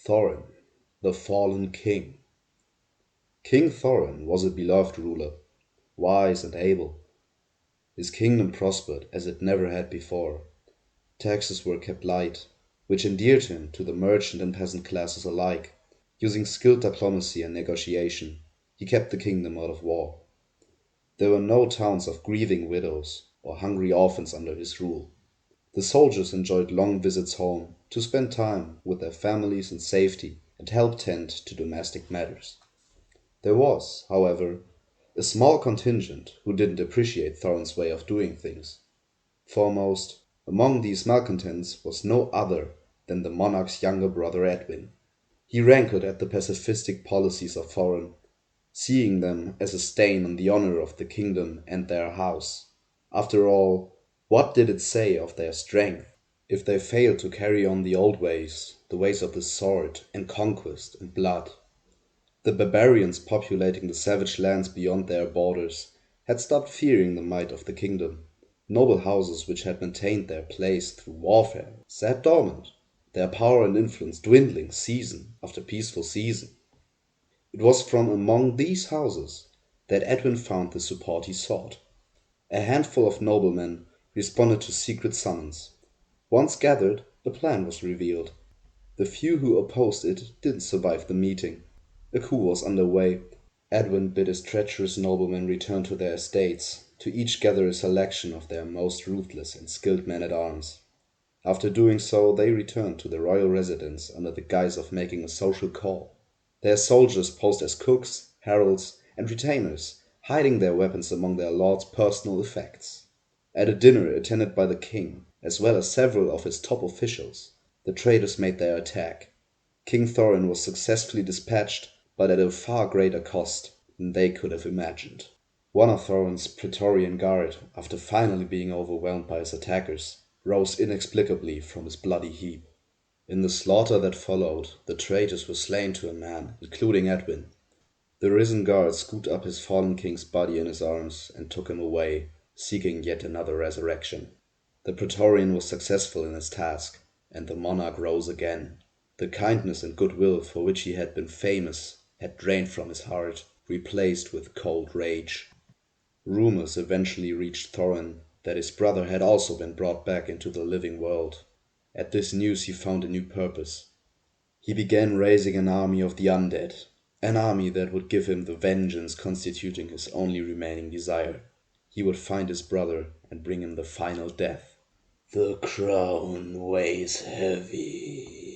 Thoran, the fallen king. King Thoran was a beloved ruler, wise and able. His kingdom prospered as it never had before. Taxes were kept light, which endeared him to the merchant and peasant classes alike. Using skilled diplomacy and negotiation, he kept the kingdom out of war. There were no towns of grieving widows or hungry orphans under his rule. The soldiers enjoyed long visits home to spend time with their families in safety and help tend to domestic matters. There was, however, a small contingent who didn't appreciate Thorin's way of doing things. Foremost among these malcontents was no other than the monarch's younger brother Edwin. He rankled at the pacifistic policies of Thorin, seeing them as a stain on the honor of the kingdom and their house. After all, what did it say of their strength if they failed to carry on the old ways, the ways of the sword and conquest and blood? The barbarians populating the savage lands beyond their borders had stopped fearing the might of the kingdom. Noble houses which had maintained their place through warfare sat dormant, their power and influence dwindling season after peaceful season. It was from among these houses that Edwin found the support he sought. A handful of noblemen responded to secret summons. Once gathered, a plan was revealed. The few who opposed it didn't survive the meeting. A coup was under way. Edwin bid his treacherous noblemen return to their estates, to each gather a selection of their most ruthless and skilled men-at-arms. After doing so, they returned to the royal residence under the guise of making a social call. Their soldiers posed as cooks, heralds, and retainers, hiding their weapons among their lord's personal effects. At a dinner attended by the king, as well as several of his top officials, the traitors made their attack. King Thorin was successfully dispatched, but at a far greater cost than they could have imagined. One of Thorin's Praetorian Guard, after finally being overwhelmed by his attackers, rose inexplicably from his bloody heap. In the slaughter that followed, the traitors were slain to a man, including Edwin. The risen guard scooped up his fallen king's body in his arms and took him away, seeking yet another resurrection. The Praetorian was successful in his task, and the monarch rose again. The kindness and goodwill for which he had been famous had drained from his heart, replaced with cold rage. Rumors eventually reached Thorin that his brother had also been brought back into the living world. At this news he found a new purpose. He began raising an army of the undead, an army that would give him the vengeance constituting his only remaining desire. He would find his brother and bring him the final death. The crown weighs heavy,